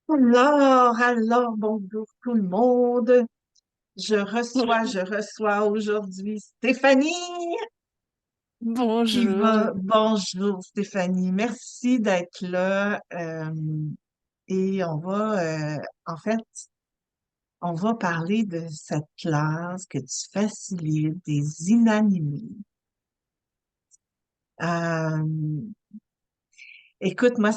Bonjour tout le monde. Je reçois aujourd'hui Stéphanie qui Bonjour. va. Bonjour Stéphanie, merci d'être là. Et en fait, on va parler de cette classe que tu facilites, des inanimés. Euh, Écoute, moi,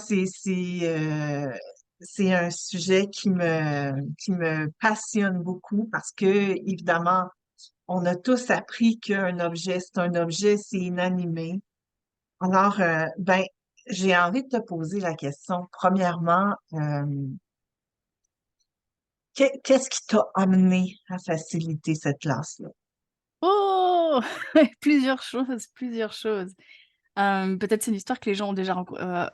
c'est un sujet qui me passionne beaucoup parce que, évidemment, on a tous appris qu'un objet, c'est un objet, c'est inanimé. Alors, j'ai envie de te poser la question. Premièrement, qu'est-ce qui t'a amené à faciliter cette classe-là? Oh! Plusieurs choses, plusieurs choses. Peut-être c'est une histoire que les gens ont déjà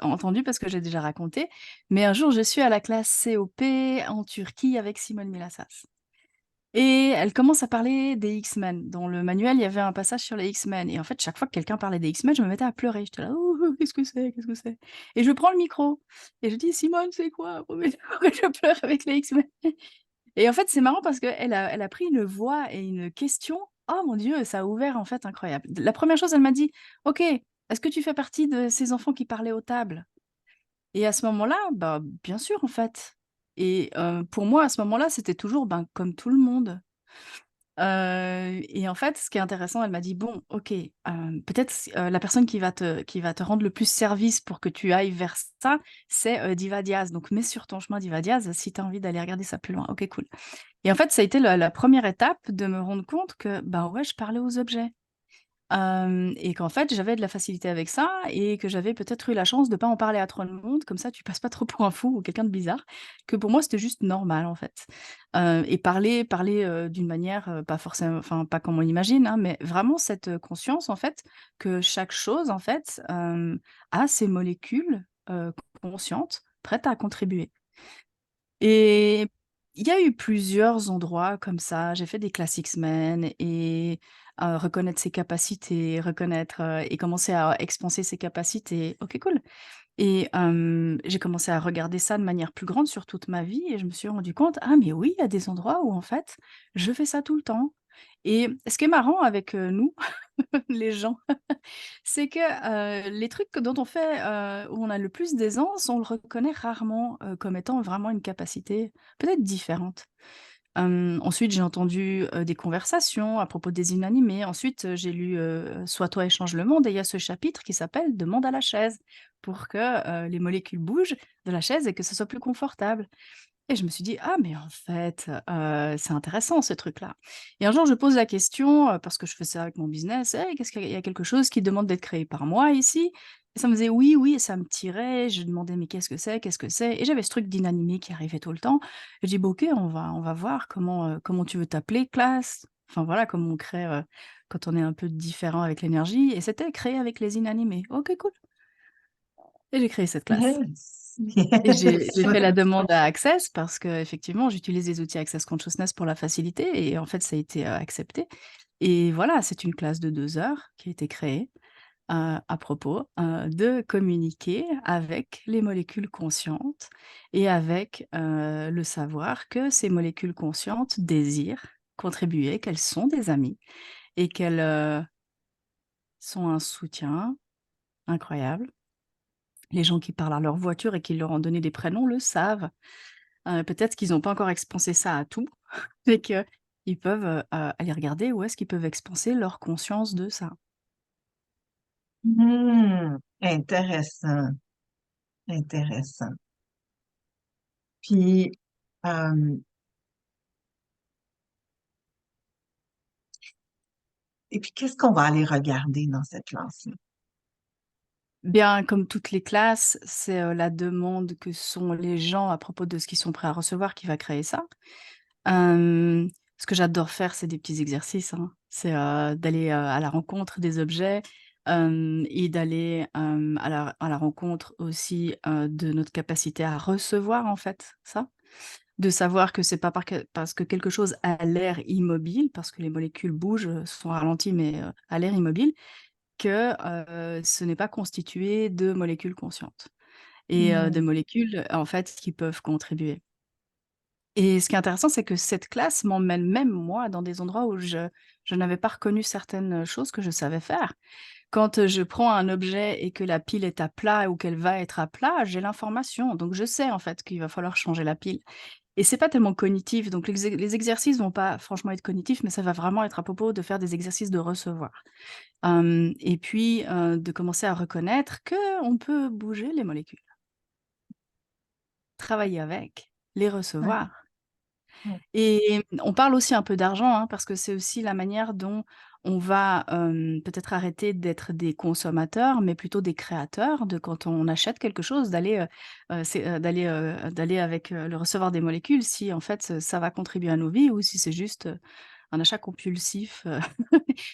entendue parce que j'ai déjà raconté, mais un jour je suis à la classe COP en Turquie avec Simone Milassas et elle commence à parler des X-Men. Dans le manuel, il y avait un passage sur les X-Men et en fait, chaque fois que quelqu'un parlait des X-Men, je me mettais à pleurer. J'étais là: «Oh, qu'est-ce que c'est? Qu'est-ce que c'est?» Et je prends le micro et je dis: «Simone, c'est quoi? Pourquoi je pleure avec les X-Men?» Et en fait, c'est marrant parce qu'elle a pris une voix et une question, oh mon Dieu, ça a ouvert en fait incroyable. La première chose, elle m'a dit: «OK, est-ce que tu fais partie de ces enfants qui parlaient aux tables?» Et à ce moment-là, bah, bien sûr en fait. Et pour moi à ce moment-là, c'était toujours, ben, comme tout le monde. Et en fait, ce qui est intéressant, elle m'a dit: «Bon, OK, peut-être la personne qui va te rendre le plus service pour que tu ailles vers ça, c'est, Diva Diaz. Donc mets sur ton chemin Diva Diaz si tu as envie d'aller regarder ça plus loin. OK, cool». Et en fait, ça a été la 1re étape de me rendre compte que, bah, ouais, je parlais aux objets. Et qu'en fait, j'avais de la facilité avec ça et que j'avais peut-être eu la chance de pas en parler à trop de monde, comme ça tu passes pas trop pour un fou ou quelqu'un de bizarre, que pour moi c'était juste normal, en fait. Et parler, d'une manière, pas forcément enfin, pas comme on l'imagine, hein, mais vraiment cette, conscience, en fait, que chaque chose, en fait, a ses molécules, conscientes, prêtes à contribuer. Et il y a eu plusieurs endroits comme ça. J'ai fait des classics men et reconnaître ses capacités, reconnaître, et commencer à expanser ses capacités. OK, cool. Et j'ai commencé à regarder ça de manière plus grande sur toute ma vie et je me suis rendu compte: «Ah mais oui, il y a des endroits où en fait, je fais ça tout le temps». Et ce qui est marrant avec, nous, les gens, c'est que, les trucs dont on fait, où on a le plus d'aisance, on le reconnaît rarement, comme étant vraiment une capacité peut-être différente. Ensuite, j'ai entendu, des conversations à propos des inanimés. Ensuite, j'ai lu, «Sois toi et change le monde» et il y a ce chapitre qui s'appelle «Demande à la chaise» pour que, les molécules bougent de la chaise et que ce soit plus confortable. Et je me suis dit: «Ah mais en fait, c'est intéressant ce truc-là». Et un jour je pose la question, parce que je fais ça avec mon business: «Hey, qu'est-ce qu'il y a quelque chose qui demande d'être créé par moi ici?» Et ça me faisait: «Oui, oui» et ça me tirait. Je demandais: «Mais qu'est-ce que c'est? Qu'est-ce que c'est?» Et j'avais ce truc d'inanimé qui arrivait tout le temps. Et je dis: «Bah, OK, on va voir comment tu veux t'appeler classe?» Enfin voilà, comment on crée, quand on est un peu différent avec l'énergie et c'était créé avec les inanimés. OK, cool. Et j'ai créé cette classe. Yes, Et j'ai fait la yes. demande à Access parce qu'effectivement, j'utilise les outils Access Consciousness pour la facilité et en fait, ça a été, accepté. Et voilà, c'est une classe de 2 heures qui a été créée, à propos, de communiquer avec les molécules conscientes et avec, le savoir que ces molécules conscientes désirent contribuer, qu'elles sont des amies et qu'elles, sont un soutien incroyable. Les gens qui parlent à leur voiture et qui leur ont donné des prénoms le savent. Peut-être qu'ils n'ont pas encore expansé ça à tout, mais qu'ils peuvent, aller regarder où est-ce qu'ils peuvent expanser leur conscience de ça. Intéressant, intéressant. Puis, euh, et puis, qu'est-ce qu'on va aller regarder dans cette classe-là? Bien, comme toutes les classes, c'est, la demande que sont les gens à propos de ce qu'ils sont prêts à recevoir qui va créer ça. Ce que j'adore faire, c'est des petits exercices, hein. C'est, d'aller, à la rencontre des objets, et d'aller, à la rencontre aussi, de notre capacité à recevoir, en fait, ça. De savoir que c'est pas parce que quelque chose a l'air immobile, parce que les molécules bougent, sont ralenties, mais, a l'air immobile, que, ce n'est pas constitué de molécules conscientes. et de Hmm. molécules, en fait, qui peuvent contribuer. Et ce qui est intéressant, c'est que cette classe m'emmène même moi dans des endroits où je n'avais pas reconnu certaines choses que je savais faire. Quand, je prends un objet et que la pile est à plat ou qu'elle va être à plat, j'ai l'information, donc je sais en fait qu'il va falloir changer la pile. Et c'est pas tellement cognitif, donc les exercices vont pas franchement être cognitifs, mais ça va vraiment être à propos de faire des exercices de recevoir. Et puis, de commencer à reconnaître qu'on peut bouger les molécules, travailler avec, les Ouais, recevoir. ouais. Et on parle aussi un peu d'argent, hein, parce que c'est aussi la manière dont on va, peut-être arrêter d'être des consommateurs, mais plutôt des créateurs, de quand on achète quelque chose, d'aller avec, le recevoir des molécules, si en fait, ça va contribuer à nos vies ou si c'est juste, un achat compulsif,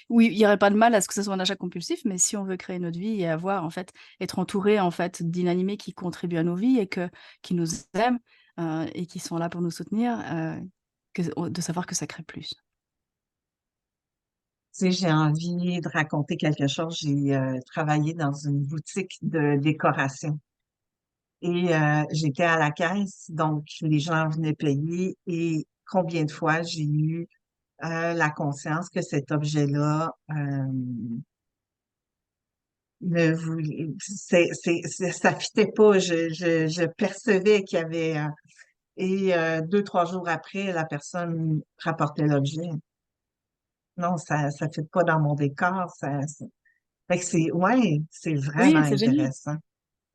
oui, il y aurait pas de mal à ce que ce soit un achat compulsif, mais si on veut créer notre vie et avoir en fait être entouré en fait d'inanimés qui contribuent à nos vies et qui nous aiment, et qui sont là pour nous soutenir, de savoir que ça crée plus. Tu sais, j'ai envie de raconter quelque chose. J'ai travaillé dans une boutique de décoration et j'étais à la caisse, donc les gens venaient payer et combien de fois j'ai eu la conscience que cet objet-là ne voulait, ça fitait pas. Je percevais qu'il y avait et 2, 3 jours après, la personne rapportait l'objet. Non, ça fait pas dans mon décor. Fait que ouais, c'est vraiment Oui, c'est génial. intéressant.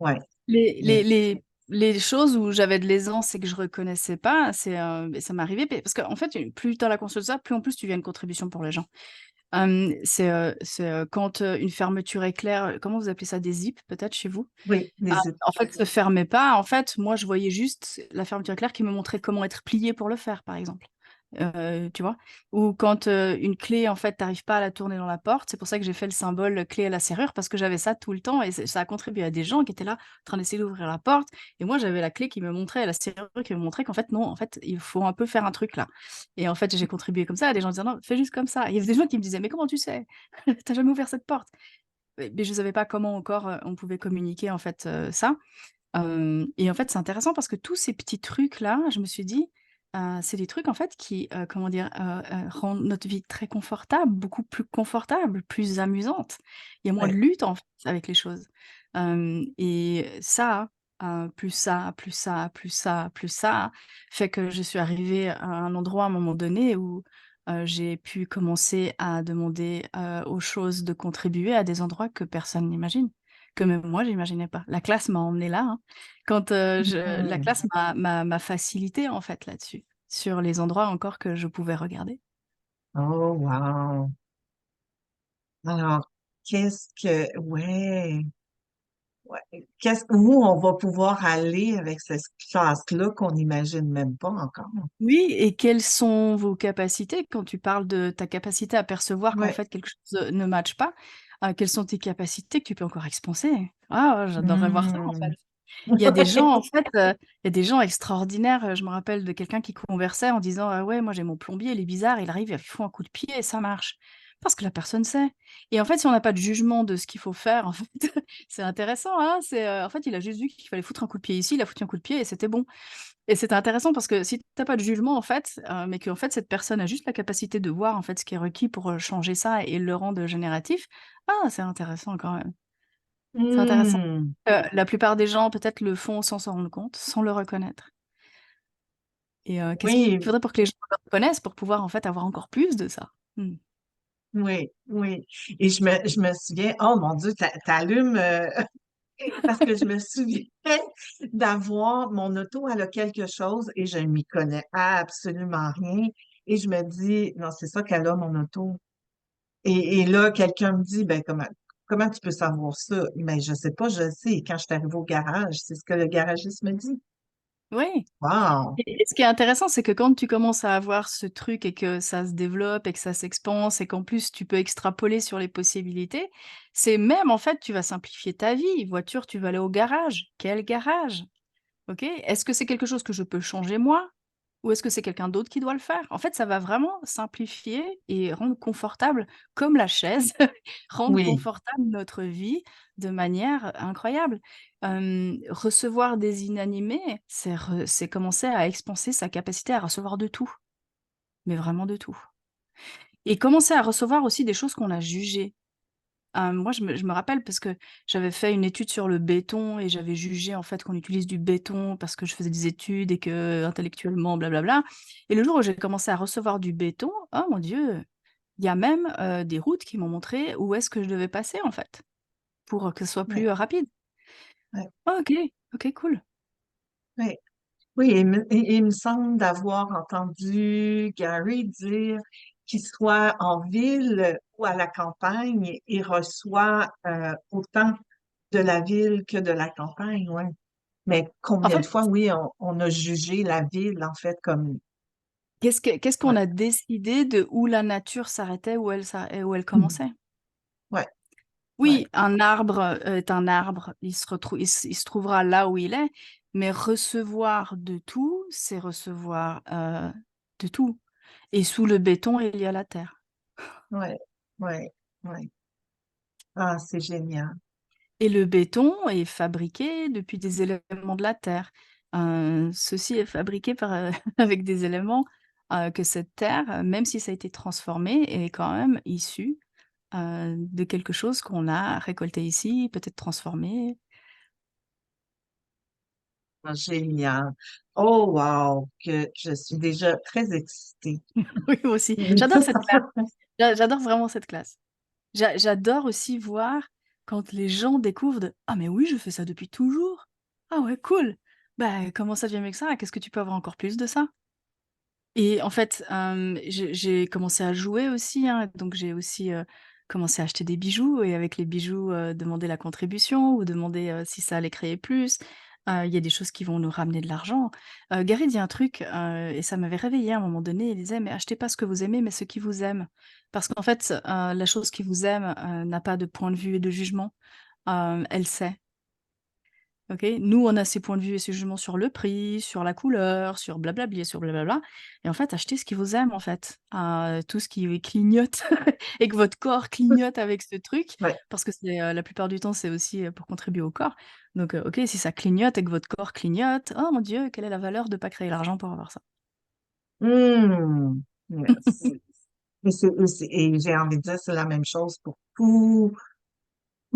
Ouais. Les Mais, les les les choses où j'avais de l'aisance et que je reconnaissais pas, beh, ça m'arrivait parce qu'en fait, plus tu as la conscience de ça, plus en plus tu viens une contribution pour les gens. Quand, une fermeture éclair, comment vous appelez ça? Des zips peut-être chez vous? oui, les En fait, se fermait pas. En fait, moi, je voyais juste la fermeture éclair qui me montrait comment être plié pour le faire, par exemple. Tu vois? Ou quand, une clé, en fait, tu arrives pas à la tourner dans la porte, c'est pour ça que j'ai fait le symbole clé à la serrure parce que j'avais ça tout le temps et ça a contribué à des gens qui étaient là, en train d'essayer d'ouvrir la porte et moi, j'avais la clé qui me montrait, la serrure qui me montrait qu'en fait, non, en fait, il faut un peu faire un truc là et en fait, j'ai contribué comme ça à des gens disant: «Non, fais juste comme ça». Il y avait des gens qui me disaient: «Mais comment tu sais? Tu as jamais ouvert cette porte?» Mais je savais pas comment encore, on pouvait communiquer, en fait, ça. Et en fait, c'est intéressant parce que tous ces petits trucs-là, je me suis dit, c'est des trucs en fait qui, comment dire? Rendent notre vie très confortable, beaucoup plus confortable, plus amusante. Il y a moins de ouais. lutte en fait avec les choses. Et ça, plus ça, plus ça, plus ça, plus ça, fait que je suis arrivée à un endroit à un moment donné où, j'ai pu commencer à demander, aux choses de contribuer à des endroits que personne n'imagine. Que même moi j'imaginais pas. La classe m'a emmenée là, hein. Quand, la Mhm. classe m'a facilité en fait là-dessus, sur les endroits encore que je pouvais regarder. Oh, wow. Alors, ouais, ouais. Où on va pouvoir aller avec cette classe-là qu'on n'imagine même pas encore? Oui, et quelles sont vos capacités? Quand tu parles de ta capacité à percevoir qu'en Ouais. fait quelque chose, ne matche pas, quelles sont tes capacités que tu peux encore expanser? Ah, j'adorerais voir ça en fait. Hmm. Il y a des gens en fait, il y a des gens extraordinaires, je me rappelle de quelqu'un qui conversait en disant: «Ah ouais, moi j'ai mon plombier, il est bizarre, il arrive, il fout un coup de pied et ça marche». Parce que la personne sait. Et en fait, si on n'a pas de jugement de ce qu'il faut faire, en fait, c'est intéressant, hein, en fait, il a juste vu qu'il fallait foutre un coup de pied ici, il a foutu un coup de pied et c'était bon. Et c'était intéressant parce que si tu as pas de jugement en fait, mais qu'en fait cette personne a juste la capacité de voir en fait ce qui est requis pour, changer ça et le rendre génératif, c'est intéressant quand même. C'est intéressant. Hmm. La plupart des gens peut-être le font sans s'en rendre compte, sans le reconnaître. Et qu'est-ce qu'il Oui, faudrait pour que les gens le reconnaissent pour pouvoir en fait avoir encore plus de ça? Mmh. oui, oui. Et je me souviens, oh mon Dieu, t'allumes, parce que je me souviens d'avoir mon auto, elle a quelque chose et je ne m'y connais absolument rien. Et je me dis, non, c'est ça qu'elle a, mon auto. Et là, quelqu'un me dit, ben, comment tu peux savoir ça? Mais je sais pas, je sais. Quand je suis arrivée au garage, c'est ce que le garagiste me dit. Oui. Wow! Et ce qui est intéressant, c'est que quand tu commences à avoir ce truc et que ça se développe et que ça s'expanse et qu'en plus tu peux extrapoler sur les possibilités, c'est même en fait, tu vas simplifier ta vie. Voiture, tu vas aller au garage. Quel garage? OK. Est-ce que c'est quelque chose que je peux changer moi? ou est-ce que c'est quelqu'un d'autre qui doit le faire? En fait, ça va vraiment simplifier et rendre confortable, comme la chaise, rendre Oui, confortable notre vie de manière incroyable. Recevoir des inanimés, c'est commencer à expanser sa capacité à recevoir de tout, mais vraiment de tout, et commencer à recevoir aussi des choses qu'on a jugées. Moi, je me rappelle parce que j'avais fait une étude sur le béton et j'avais jugé, en fait, qu'on utilise du béton parce que je faisais des études et que intellectuellement blablabla, et le jour où j'ai commencé à recevoir du béton, oh mon Dieu, il y a même, des routes qui m'ont montré où est-ce que je devais passer, en fait, pour, que ce soit plus, ouais, rapide. ouais, Ah OK, OK, cool. ouais. Oui, il me semble d'avoir entendu Gary dire qu'il soit en ville ou à la campagne, il reçoit autant de la ville que de la campagne, ouais. Mais En combien de fait, fois, oui, on a jugé la ville, en fait, comme, qu'est-ce qu'on ouais, a décidé de où la nature s'arrêtait, où elle Mhm. commençait? Ouais, Oui, ouais, un arbre, est un arbre, il se trouvera là où il est, mais recevoir de tout, c'est recevoir, de tout, et sous le béton, il y a la terre, ouais, ouais, ouais. Ah, c'est génial. et le béton est fabriqué depuis des éléments de la terre. Ceci est fabriqué par, avec des éléments, que cette terre, même si ça a été transformé, est quand même issu, de quelque chose qu'on a récolté ici, peut-être transformé. Ah, génial. Oh, wow, que je suis déjà très excitée. Oui, moi aussi. J'adore cette classe. J'adore vraiment cette classe. J'adore aussi voir quand les gens découvrent de: «Ah mais oui, je fais ça depuis toujours. Ah ouais, cool. Bah, comment ça, tu mieux que ça? Qu'est-ce que tu peux avoir encore plus de ça?» Et en fait, j'ai commencé à jouer aussi, hein, donc j'ai aussi, commencé à acheter des bijoux, et avec les bijoux, demander la contribution ou demander, si ça allait créer plus. Il y a des choses qui vont nous ramener de l'argent. Gary dit un truc, et ça m'avait réveillée à un moment donné, il disait: «Mais achetez pas ce que vous aimez, mais ce qui vous aime». Parce qu'en fait, la chose qui vous aime, n'a pas de point de vue et de jugement, elle sait. OK? Nous, on a ses points de vue et ses jugements sur le prix, sur la couleur, sur blablabli, sur blablabla, et en fait, achetez ce qui vous aime, en fait. Tout ce qui clignote et que votre corps clignote avec ce truc, Ouais. parce que c'est, la plupart du temps, c'est aussi, pour contribuer au corps. Donc, OK, si ça clignote et que votre corps clignote, oh mon Dieu, quelle est la valeur de pas créer l'argent pour avoir ça? Hmm. Yes. Et j'ai envie de dire, c'est la même chose pour tout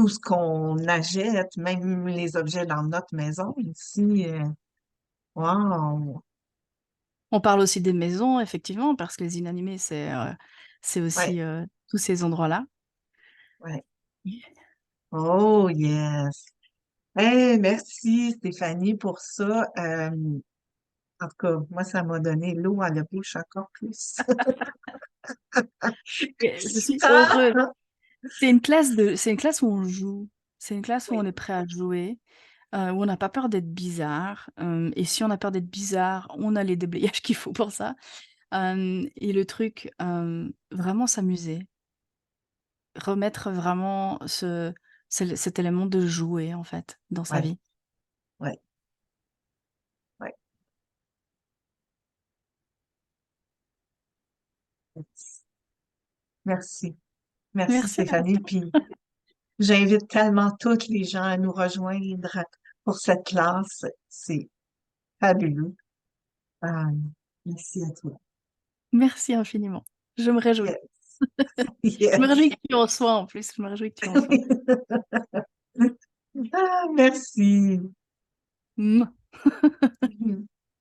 ce qu'on achète, même les objets dans notre maison ici. Wow. On parle aussi des maisons, effectivement, parce que les inanimés, c'est Ouais, aussi, tous ces endroits-là. ouais. Oh, yes. Hey, merci Stéphanie pour ça. En tout cas, moi, ça m'a donné l'eau à la bouche encore plus. Et je suis heureuse. Ah! C'est une classe où on joue. C'est une classe où on Oui, est prêt à jouer, où on n'a pas peur d'être bizarre, et si on a peur d'être bizarre, on a les déblayages qu'il faut pour ça. Et le truc, vraiment s'amuser. Remettre vraiment cet élément de jouer, en fait, dans sa ouais, vie. ouais, ouais. Merci. Merci Merci à Stéphanie. Puis j'invite tellement toutes les gens à nous rejoindre pour cette classe. C'est fabuleux. Euh, merci à toi. merci infiniment. Je me réjouis. Yes. Je me Yes. réjouis que tu en sois, en plus, je me réjouis que tu en sois. Ah, merci. Mmh.